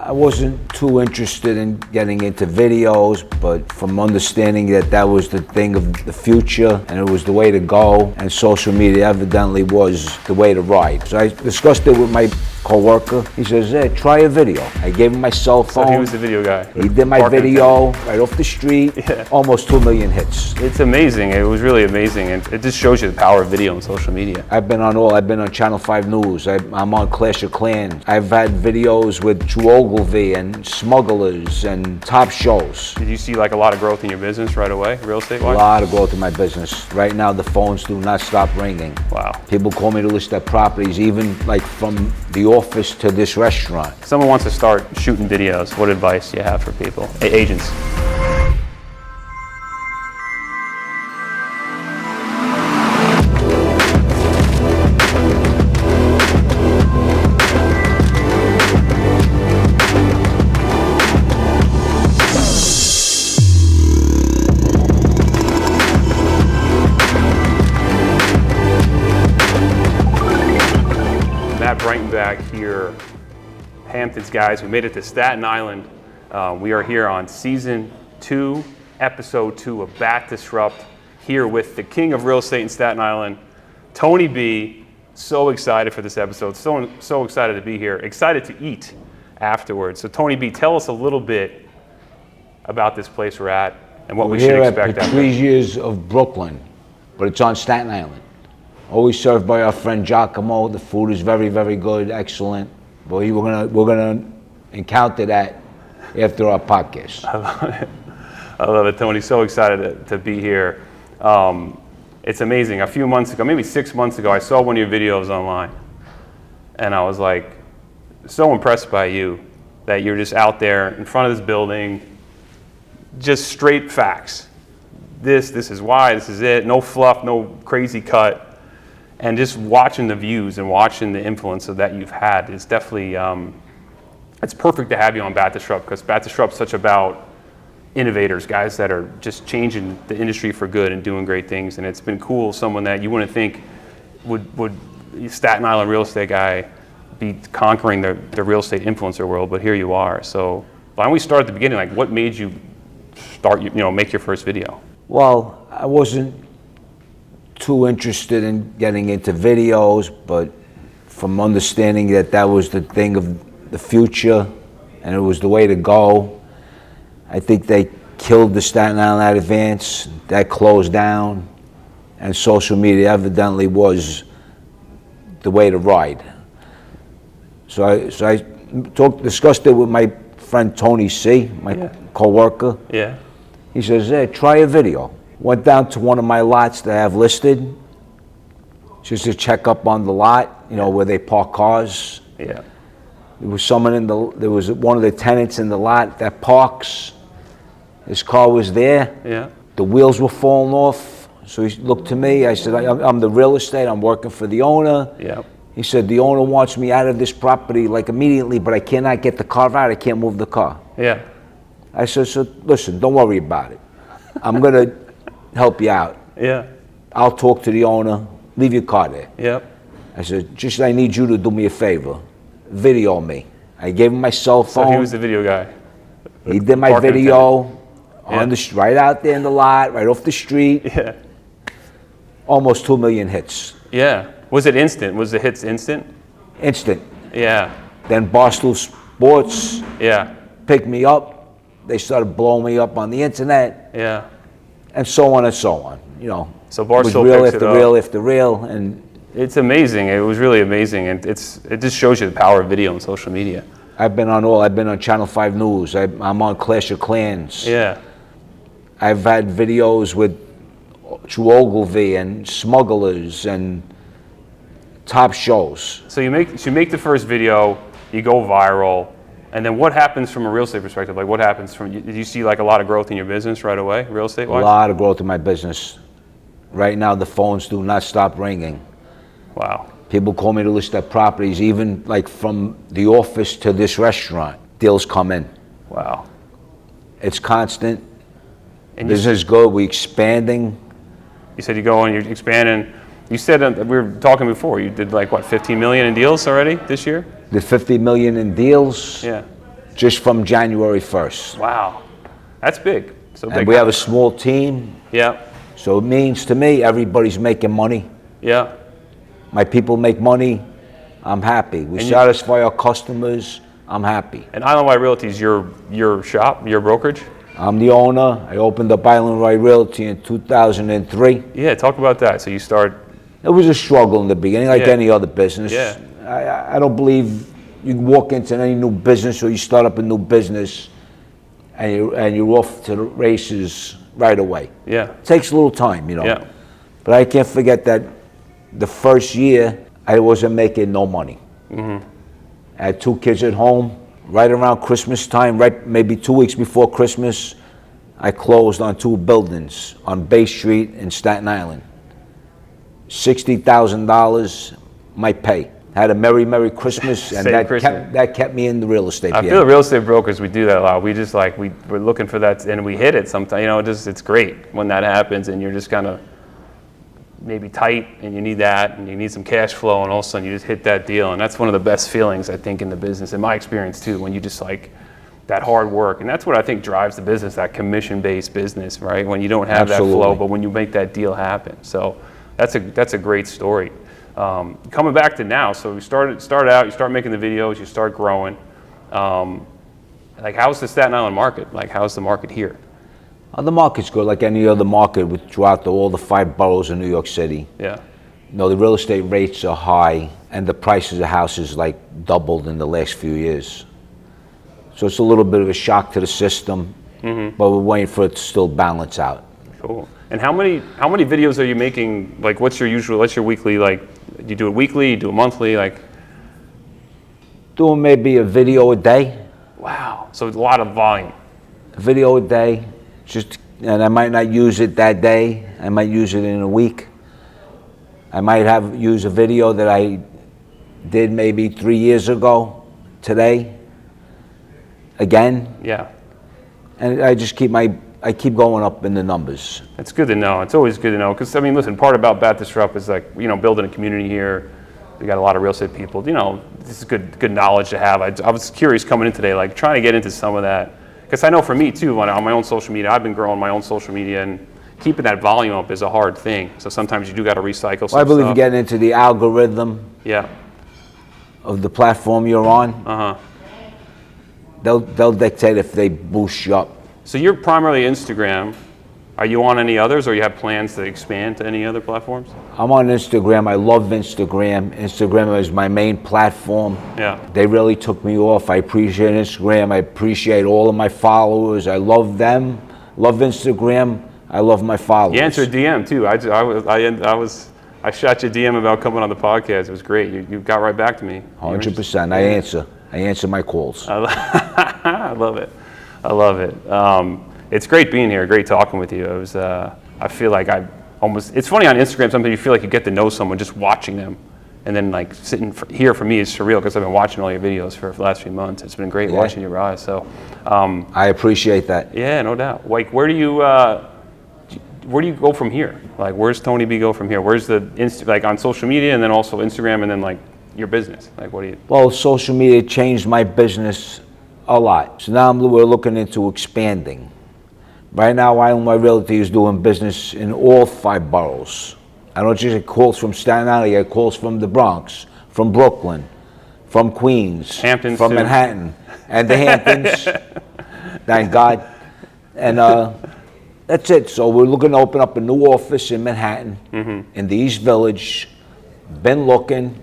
I wasn't too interested in getting into videos, but from understanding that that was the thing of the future and it was the way to go, and social media evidently was the way to ride. So I discussed it with my co-worker. He says, hey, try a video. I gave him my cell phone. So he was the video guy. He did my video right off the street. Yeah. Almost 2 million hits. It's amazing. It was really amazing. And it just shows you the power of video and social media. I've been on Channel 5 News. I'm on Clash of Clans. I've had videos with Drew Ogilvy and Smugglers and top shows. Did you see like a lot of growth in your business right away, real estate wise? A lot of growth in my business. Right now the phones do not stop ringing. Wow. People call me to list their properties, even like from the office to this restaurant. Someone wants to start shooting videos. What advice do you have for people, agents? Back here, Hamptons guys. We made it to Staten Island. We are here on season 2, episode 2 of Bat Disrupt, here with the king of real estate in Staten Island, Tony B. So excited for this episode. So excited to be here. Excited to eat afterwards. So Tony B, tell us a little bit about this place we're at and what we should expect. We're here at Patricia's of Brooklyn, but it's on Staten Island. Always served by our friend Giacomo. The food is very, very good, excellent. But we're gonna encounter that after our podcast. I love it, Tony. So excited to be here. It's amazing. A few months ago, maybe 6 months ago, I saw one of your videos online, and I was like, so impressed by you that you're just out there in front of this building, just straight facts. This is why. This is it. No fluff. No crazy cut. And just watching the views and watching the influence of that you've had is definitely, it's perfect to have you on Bat Disrupt, because Bat Disrupt's such about innovators, guys that are just changing the industry for good and doing great things. And it's been cool, someone that you wouldn't think would Staten Island real estate guy be conquering the real estate influencer world, but here you are. So why don't we start at the beginning? Like, what made you start, make your first video? Well, I wasn't too interested in getting into videos, but from understanding that that was the thing of the future and it was the way to go, I think they killed the Staten Island Advance. That closed down, and social media evidently was the way to ride. So I discussed it with my friend Tony C, my co-worker. Yeah. He says, hey, try a video. Went down to one of my lots that I have listed, just to check up on the lot, where they park cars. Yeah. There was one of the tenants in the lot that parks. His car was there. Yeah. The wheels were falling off. So he looked to me. I said, I'm the real estate. I'm working for the owner. Yeah. He said, the owner wants me out of this property like immediately, but I cannot get the car out. I can't move the car. Yeah. I said, so listen, don't worry about it. I'm going to help you out. Yeah. I'll talk to the owner. Leave your car there. Yep. I said, I need you to do me a favor. Video me. I gave him my cell phone. So he was the video guy. He did my video right out there in the lot, right off the street. Yeah. Almost 2 million hits. Yeah. Was it instant? Was the hits instant? Instant. Yeah. Then Barstool Sports picked me up. They started blowing me up on the internet. Yeah. And so on and so on. So Barstool real picks after it up. real after real, and it's amazing. It was really amazing, and it just shows you the power of video and social media. I've been on Channel 5 News. I'm on Clash of Clans. Yeah. I've had videos with Drew Ogilvy and Smugglers and top shows. So you make the first video, you go viral, and then what happens from a real estate perspective? Like, what happens did you see like a lot of growth in your business right away, real estate wise? A lot of growth in my business. Right now the phones do not stop ringing. Wow. People call me to list their properties, even like from the office to this restaurant. Deals come in. Wow. It's constant. And business is good. We're expanding. You said you go and you're expanding. You said, we were talking before, you did like what, 15 million in deals already this year? Did 50 million in deals. Yeah. just from January 1st. Wow, that's big. So big. And we have a small team, Yeah, so it means to me everybody's making money. yeah. My people make money, I'm happy. We And satisfy our customers, I'm happy. And Island Wide Realty is your shop, your brokerage? I'm the owner. I opened up Island Wide Realty in 2003. Yeah, talk about that. So you start. It was a struggle in the beginning, like Yeah. any other business. Yeah. I don't believe you can walk into any new business or you start up a new business and you're off to the races right away. Yeah. It takes a little time, you know. Yeah. But I can't forget that the first year I wasn't making no money. I had 2 kids at home. Right around Christmas time, right maybe 2 weeks before Christmas, I closed on 2 buildings on Bay Street in Staten Island. $60,000 my pay. Had a merry Christmas, and that kept me in the real estate. I feel the real estate brokers, we do that a lot. We just like we're looking for that, and we hit it sometimes. You know, it's great when that happens, and you're just kind of maybe tight, and you need that, and you need some cash flow, and all of a sudden you just hit that deal, and that's one of the best feelings I think in the business, in my experience too, when you just like that hard work, and that's what I think drives the business, that commission-based business, right? When you don't have that flow, but when you make that deal happen. So that's a great story. Coming back to now, so we start out, you start making the videos, you start growing. Like how's the Staten Island market? Like how's the market here? The market's good, like any other market throughout all the 5 boroughs of New York City. Yeah. You know, the real estate rates are high, and the prices of houses like doubled in the last few years. So it's a little bit of a shock to the system, but we're waiting for it to still balance out. Cool. And how many videos are you making? Like, what's your weekly, like, do you do it weekly, you do it monthly, like? Doing maybe a video a day. Wow, so a lot of volume. A video a day, and I might not use it that day. I might use it in a week. I might use a video that I did maybe 3 years ago today, again. Yeah. And I just keep going up in the numbers. It's good to know. It's always good to know, because I mean, listen, part about Bat Disrupt is like, you know, building a community here. We got a lot of real estate people. You know, this is good knowledge to have. I was curious coming in today, like trying to get into some of that, because I know for me too, on my own social media, I've been growing my own social media, and keeping that volume up is a hard thing. So sometimes you do got to recycle some I believe stuff. getting into the algorithm. Yeah. Of the platform you're on. Uh-huh. They'll dictate if they boost you up. So you're primarily Instagram. Are you on any others, or you have plans to expand to any other platforms? I'm on Instagram. I love Instagram. Instagram is my main platform. Yeah. They really took me off. I appreciate Instagram. I appreciate all of my followers. I love them. Love Instagram. I love my followers. You answered DM too. I shot you a DM about coming on the podcast. It was great. You got right back to me. 100%. I answer my calls. I love it. I love it. It's great being here. Great talking with you. It was. I feel like it's funny on Instagram. Sometimes you feel like you get to know someone just watching them, and then like sitting here for me is surreal, because I've been watching all your videos for the last few months. It's been great watching your rise. So. I appreciate that. Yeah, no doubt. Like, where do you go from here? Like, where's Tony B go from here? Where's the like on social media, and then also Instagram, and then like your business? Like, what do you? Well, social media changed my business a lot. So now we're looking into expanding. Right now, Island Wide Realty is doing business in all 5 boroughs. I don't just get calls from Staten Island, I get calls from the Bronx, from Brooklyn, from Queens, Hamptons from too. Manhattan, and the Hamptons. Thank God. And that's it. So we're looking to open up a new office in Manhattan, in the East Village. Been looking.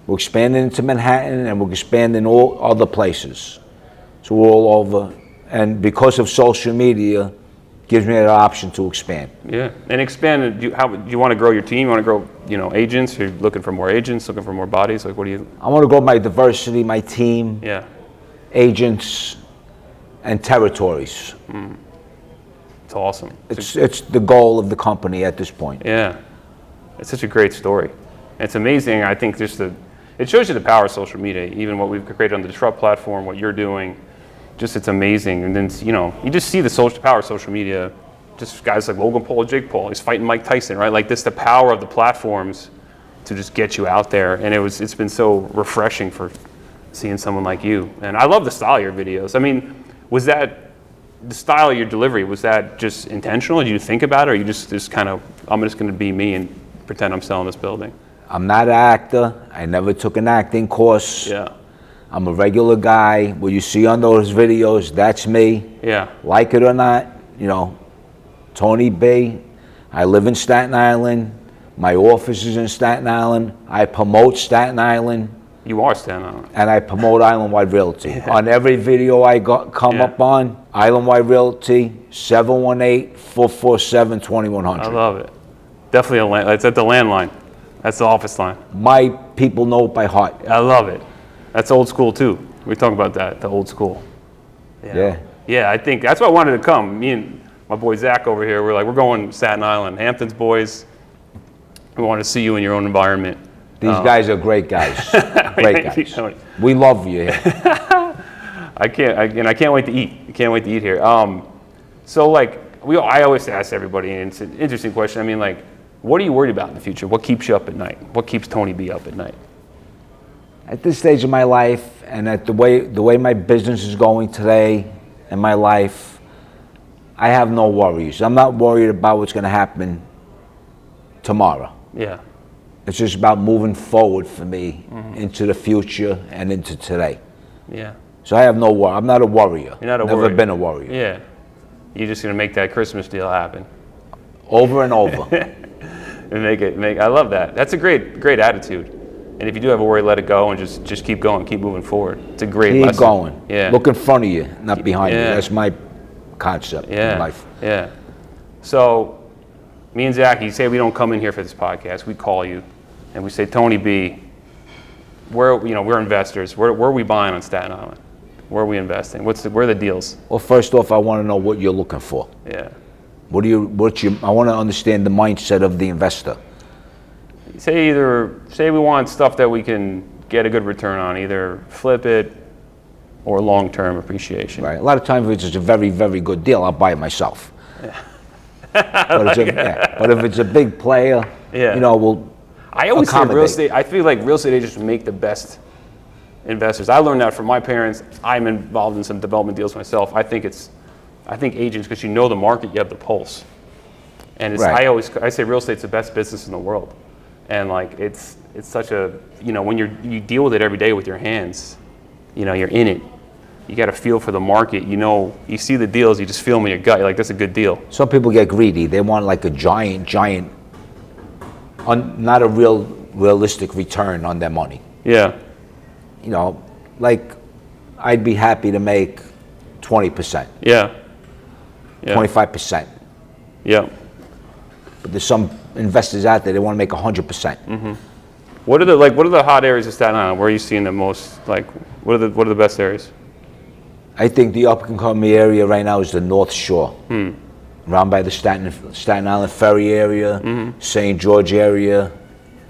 We're expanding into Manhattan, and we're expanding all other places. So we're all over. And because of social media, gives me an option to expand. Yeah, and expand. Do you want to grow your team? You want to grow, agents? You're looking for more agents, looking for more bodies. Like, what do you? I want to grow my diversity, my team. Yeah. Agents, and territories. It's awesome. It's the goal of the company at this point. Yeah, it's such a great story. It's amazing. I think it shows you the power of social media. Even what we've created on the Disrupt platform, what you're doing. Just, it's amazing. And then, you just see the power of social media. Just guys like Logan Paul, Jake Paul, he's fighting Mike Tyson, right? Like this, the power of the platforms to just get you out there. And it's been so refreshing for seeing someone like you. And I love the style of your videos. I mean, was that the style of your delivery? Was that just intentional? Did you think about it, or you just kind of, I'm just going to be me and pretend I'm selling this building? I'm not an actor. I never took an acting course. Yeah. I'm a regular guy. What you see on those videos, that's me. Yeah. Like it or not, you know, Tony B. I live in Staten Island. My office is in Staten Island. I promote Staten Island. You are Staten Island. And I promote Island Wide Realty. Yeah. On every video I come up on, Island Wide Realty, 718-447-2100. I love it. Definitely it's at the landline. That's the office line. My people know it by heart. I love it. That's old school too. We talk about that, the old school. Yeah. Yeah, I think that's why I wanted to come. Me and my boy Zach over here, we're going Staten Island, Hamptons boys. We want to see you in your own environment. These guys are great guys. Great guys. We love you here. I can't wait to eat. I can't wait to eat here. So like I always ask everybody, and it's an interesting question. I mean, like, what are you worried about in the future? What keeps you up at night? What keeps Tony B up at night? At this stage of my life, and at the way my business is going today in my life, I have no worries. I'm not worried about what's going to happen tomorrow. Yeah. It's just about moving forward for me into the future and into today. Yeah. So I have no worry. I'm not a worrier. You're not a Never worrier. been a worrier. Yeah. You're just gonna make that Christmas deal happen. Over and over. And I love that. That's a great attitude. And if you do have a worry, let it go and just keep going, keep moving forward. It's a great lesson. Keep going. Yeah. Look in front of you, not behind you. Yeah. That's my concept in life. Yeah. So, me and Zach, you say we don't come in here for this podcast. We call you, and we say, Tony B, we're investors. Where are we buying on Staten Island? Where are we investing? Where are the deals? Well, first off, I want to know what you're looking for. Yeah. I want to understand the mindset of the investor. Say we want stuff that we can get a good return on, either flip it or long-term appreciation. Right. A lot of times, if it's a very, very good deal, I'll buy it myself. Yeah. But if it's a big player, we'll I always say accommodate. real estate. I feel like real estate agents make the best investors. I learned that from my parents. I'm involved in some development deals myself. I think agents, because you know the market, you have the pulse. And it's, Right. I say real estate's the best business in the world. And like it's such a, when you deal with it every day with your hands, you're in it. You got a feel for the market. You see the deals, you just feel them in your gut. You're like, that's a good deal. Some people get greedy. They want like a giant, not a realistic return on their money. Yeah. Like I'd be happy to make 20%, Yeah. 25%. Yeah. But there's some investors out there, they want to make 100%. What are the hot areas of Staten Island? Where are you seeing the most? Like, what are the best areas? I think the up-and-coming area right now is the North Shore, around by the Staten Island Ferry area, St. George area,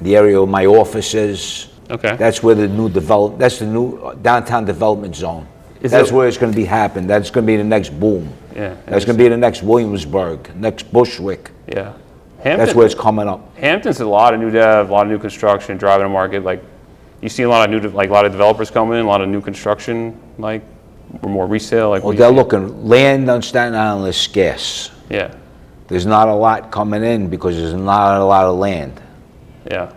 the area where my office is. Okay. That's where the new that's the new downtown development zone. That's where it's going to be happening. That's going to be the next boom. Yeah. That's going to be the next Williamsburg, next Bushwick. Yeah. That's where it's coming up. Hampton's a lot of new dev, a lot of new construction, driving a market. Like, you see a lot of a lot of developers coming in, a lot of new construction, like, or more resale. Like, Well, they're looking. Land on Staten Island is scarce. Yeah. There's not a lot coming in because there's not a lot of land. Yeah.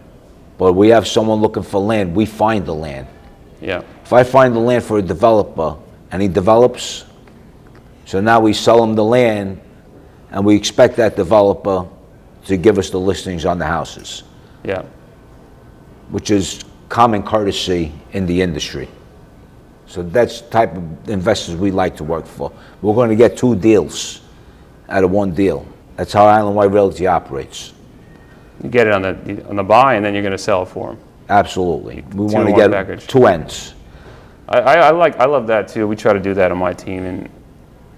But we have someone looking for land. We find the land. Yeah. If I find the land for a developer and he develops, so now we sell him the land and we expect that developer to give us the listings on the houses, Yeah. which is common courtesy in the industry. So that's the type of investors we like to work for. We're going to get 2 deals out of 1 deal. That's how Island Wide Realty operates. You get it on the buy, and then you're going to sell it for them. Absolutely. We Two want to in one get package. 2 ends. I love that too. We try to do that on my team, and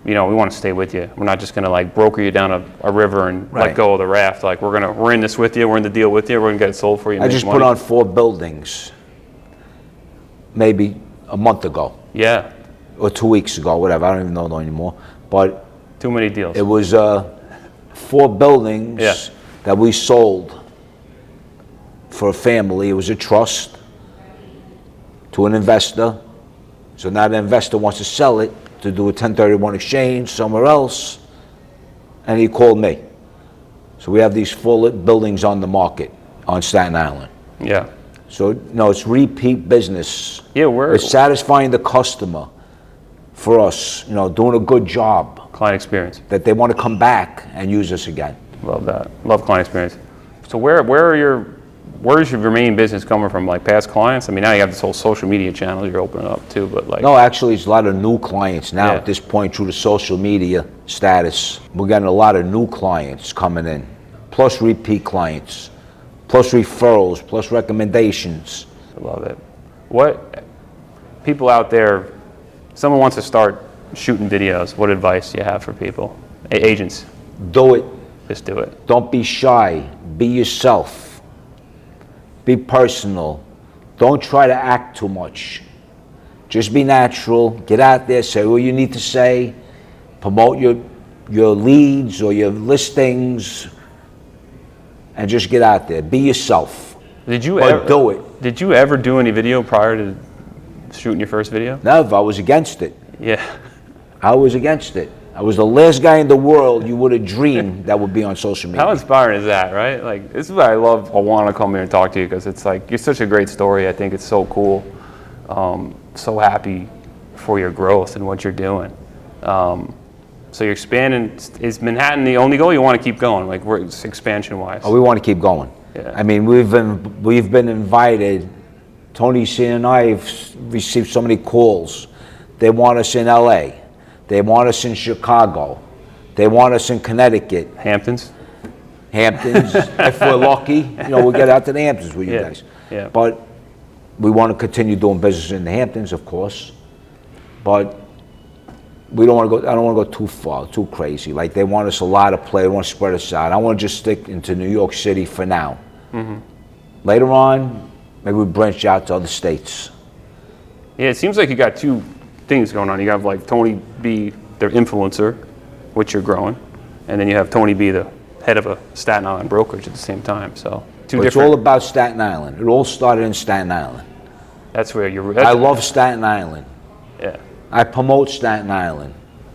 we want to stay with you. We're not just going to like broker you down a river and let Right. go of the raft. Like, we're in this with you. We're in the deal with you. We're going to get it sold for you. And I make just money. put on 4 buildings maybe a month ago Yeah. or 2 weeks ago, whatever. I don't even know anymore. But Too many deals. it was 4 buildings Yeah. that we sold for a family. It was a trust. to an investor. So now the investor wants to sell it to do a 1031 exchange somewhere else, and he called me. So we have these full buildings on the market on Staten Island. Yeah. So no, it's repeat business. Yeah, It's satisfying the customer for us, doing a good job. Client experience. That they want to come back and use us again. Love that. Love client experience. So where's your main business coming from? Like past clients? I mean, now you have this whole social media channel you're opening up too, but like. No, actually, it's a lot of new clients now at this point through the social media status. We're getting a lot of new clients coming in, plus repeat clients, plus referrals, plus recommendations. I love it. What people out there, someone wants to start shooting videos, what advice do you have for people? Agents? Do it. Just do it. Don't be shy. Be yourself. Be personal. Don't try to act too much. Just be natural. Get out there, say what you need to say. Promote your leads or your listings, and just get out there. Be yourself. Did you ever do it? Did you ever do any video prior to shooting your first video? Never. I was against it. Yeah. I was against it. I was the last guy in the world you would have dreamed that would be on social media. How inspiring is that, right? Like, this is why I want to come here and talk to you, because it's like, you're such a great story. I think it's so cool. So happy for your growth and what you're doing. So you're expanding. Is Manhattan the only goal? You want to keep going, like expansion-wise? Oh, we want to keep going. Yeah. I mean, we've been invited. Tony C and I have received so many calls. They want us in LA. They want us in Chicago. They want us in Connecticut. Hamptons? If we're lucky, we'll get out to the Hamptons with you guys. Yeah. But we want to continue doing business in the Hamptons, of course. But we don't want to go. I don't want to go too far, too crazy. Like, they want us a lot of play. They want to spread us out. I want to just stick into New York City for now. Mm-hmm. Later on, maybe we branch out to other states. Yeah, it seems like you got two things going on. You have like Tony B, their influencer, which you're growing, and then you have Tony B, the head of a Staten Island brokerage at the same time. So It's all about Staten Island. It all started in Staten Island. That's where you're. I love Staten Island. Yeah. I promote Staten Island.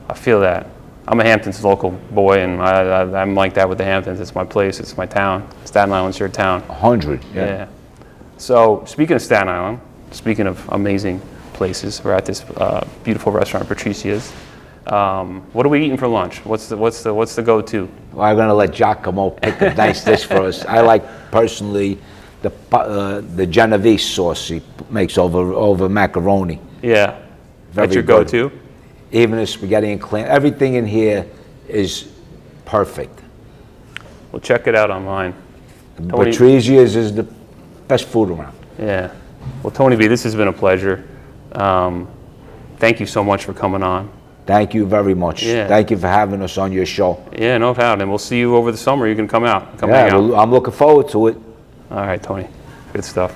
I feel that. I'm a Hamptons local boy, and I'm like that with the Hamptons. It's my place. It's my town. Staten Island's your town. 100. Yeah. So speaking of Staten Island, speaking of amazing places, we're at this beautiful restaurant, Patricia's. What are we eating for lunch? What's the go-to? Well, I'm gonna let Giacomo pick a nice dish for us. I like personally the Genovese sauce he makes over macaroni. Yeah. Very That's your good. go-to? Even the spaghetti and clam, everything in here is perfect. Well, check it out online. Patricia's is the best food around. Yeah. Well, Tony B, this has been a pleasure. Thank you so much for coming on. Thank you very much. Yeah. Thank you for having us on your show. Yeah, no doubt. And we'll see you over the summer. You can come out. Yeah, I'm looking forward to it. All right, Tony. Good stuff.